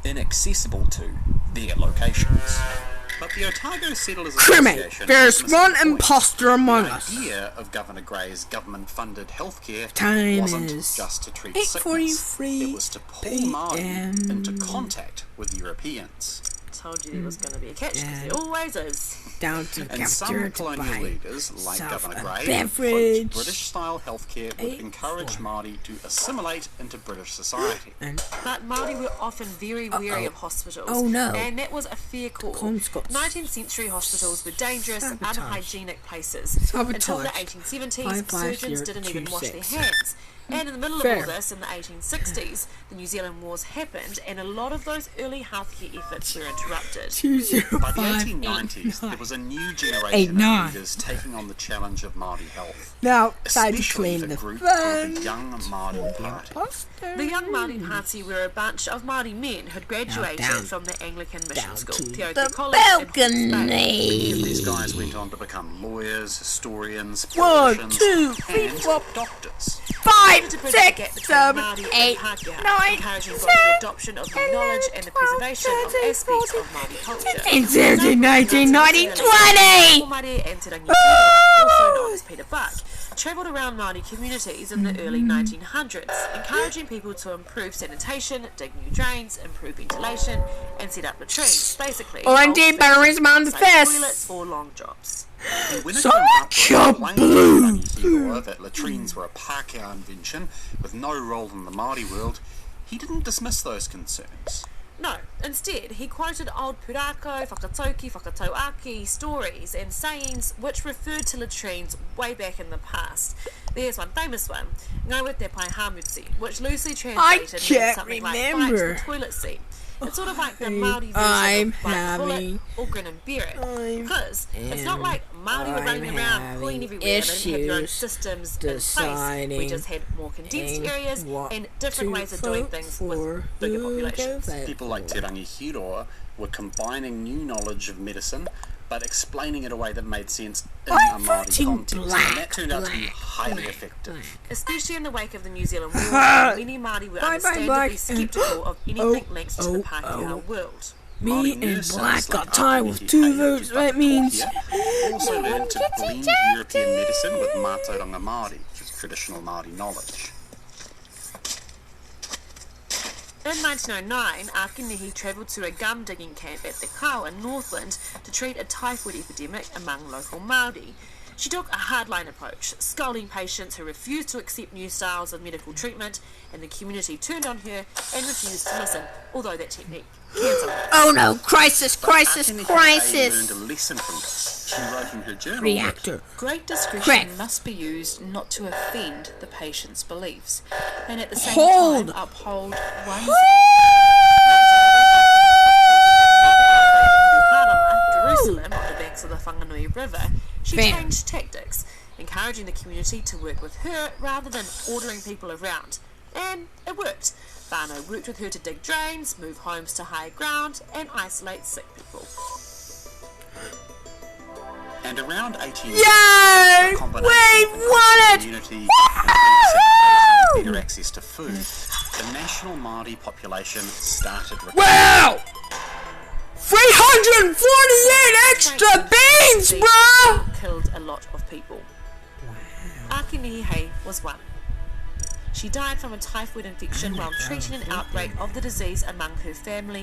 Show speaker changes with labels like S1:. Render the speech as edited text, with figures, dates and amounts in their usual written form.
S1: inaccessible to their locations. But the Otago Settlers
S2: Crime,
S1: Association...
S2: there's one imposter among us.
S1: The idea of Governor Gray's government-funded healthcare
S2: Time
S1: wasn't
S2: is
S1: just to treat sickness.
S2: 8:43
S1: It was to pull Māori into contact with Europeans.
S3: Told you there was going to be a catch, because there always is.
S2: Down to
S1: And some
S2: capture to
S1: colonial
S2: buy
S1: leaders, like
S2: self
S1: Governor
S2: a
S1: Gray,
S2: beverage.
S1: hoped British-style healthcare would encourage Māori to assimilate into British society.
S3: But Māori were often very wary of hospitals.
S2: Oh, no.
S3: And that was a fair call.
S2: Pond's got
S3: 19th century hospitals were dangerous,
S2: Sabotage.
S3: unhygienic places.
S2: Sabotage.
S3: Until the 1870s, surgeons didn't even wash their
S2: 55026.
S3: hands. And in the middle
S2: Fair.
S3: of all this, in the 1860s, the New Zealand Wars happened, and a lot of those early healthcare efforts were interrupted.
S1: By the 1890s, there was a new generation of leaders taking on the challenge of Māori health.
S2: Now, time to
S1: Especially
S2: clean
S1: the
S2: the
S1: group called the
S2: fun.
S1: Young Māori Party.
S3: The Young Māori Party were a bunch of Māori men who'd graduated
S2: down-
S3: from the Anglican Mission
S2: down
S3: School,
S2: to
S3: Te Aute
S2: the
S3: College, in Hawke's Bay.
S1: Many of
S2: balcony.
S1: these guys went on to become lawyers, historians,
S2: 1,
S1: politicians,
S2: 2, 3,
S1: and
S2: 4,
S1: doctors.
S2: 5,
S3: To bridge the gap
S2: 6,
S3: between
S2: 7,
S3: Māori
S2: 8,
S3: and Pākehā,
S2: 9,
S3: encouraging both
S2: 10,
S3: the adoption of new knowledge and the preservation of aspects of Māori culture.
S2: 18, 19, 20.
S3: Māori and Te Rangi Whittle, also known as Peter Buck, travelled around Māori communities in the early 1900s, encouraging people to improve sanitation, dig new drains, improve ventilation, and set up latrines, basically.
S2: Or indeed,
S3: old-fashioned
S2: batteries mounted
S3: outside
S2: fists.
S3: toilets or long drops.
S1: And when it
S2: So
S1: came up
S2: much
S1: with
S2: of blue.
S1: Rangi that latrines were a Pākehā invention with no role in the Māori world, he didn't dismiss those concerns.
S3: No, instead, he quoted old pūrākau, whakatauki, whakatauaki stories and sayings which referred to latrines way back in the past. There's one famous one, Ngaiwa te pai hamutsi, which loosely translated means
S2: can't
S3: something
S2: remember.
S3: like bite the toilet seat. It's sort of like the Māori
S2: I'm
S3: version of bite the bullet
S2: having-
S3: or grin and bear it.
S2: I'm-
S3: Because it's not like Māori were running around pulling everywhere and didn't have their own
S2: issues
S3: systems in place. We
S2: deciding
S3: just had more condensed areas
S2: what
S3: and different
S2: to
S3: ways of doing
S2: vote
S3: things
S2: for,
S3: with bigger
S2: who
S3: populations.
S2: to vote
S1: People like Te Rangi Hiroa were combining new knowledge of medicine but explaining it in a way that made sense in
S2: I'm
S1: a Māori
S2: voting
S1: context.
S2: black,
S1: and that turned out to be
S2: black,
S1: highly
S2: black,
S1: effective.
S3: Especially in the wake of the New Zealand War, many Māori were
S2: Bye, bye,
S3: understandably
S2: black.
S3: sceptical of anything
S2: Oh,
S3: linked to
S2: oh,
S3: the Pākehā
S2: oh.
S3: world.
S2: Me
S1: Māori
S2: and
S1: nurses
S2: Black
S1: like
S2: got tied
S1: Āpiti
S2: with 2
S1: Hei
S2: votes.
S1: Te
S2: That means
S1: Pākehā also learned to blend European medicine with mātauranga Māori, which is traditional Māori knowledge.
S3: In 1909, Ākenehi travelled to a gum digging camp at Te Kao in Northland to treat a typhoid epidemic among local Māori. She took a hardline approach, scolding patients who refused to accept new styles of medical treatment, and the community turned on her and refused to listen, although that technique can sometimes.
S2: oh no, crisis, crisis,
S1: Ākenehi learned
S2: crisis.
S1: a lesson from this. She wrote in her journal
S2: Reactor.
S4: Great discretion
S2: Correct.
S4: must be used not to offend the patient's beliefs, and at the same
S2: Hold.
S4: time uphold one's
S3: Jerusalem, on the banks of the Whanganui River, she
S2: Fair.
S3: changed tactics, encouraging the community to work with her rather than ordering people around. And it worked. Whānau worked with her to dig drains, move homes to higher ground, and isolate sick people.
S1: And around 18
S2: Yay!
S1: a combination
S2: We
S1: of
S2: won it!
S1: community and better access to food, the national Māori population started recovering.
S2: Wow! 348 extra beans,
S3: They
S2: bruh!
S3: killed a lot of people. Ākenehi Hei was one. She died from a typhoid infection while treating an outbreak of the disease among her family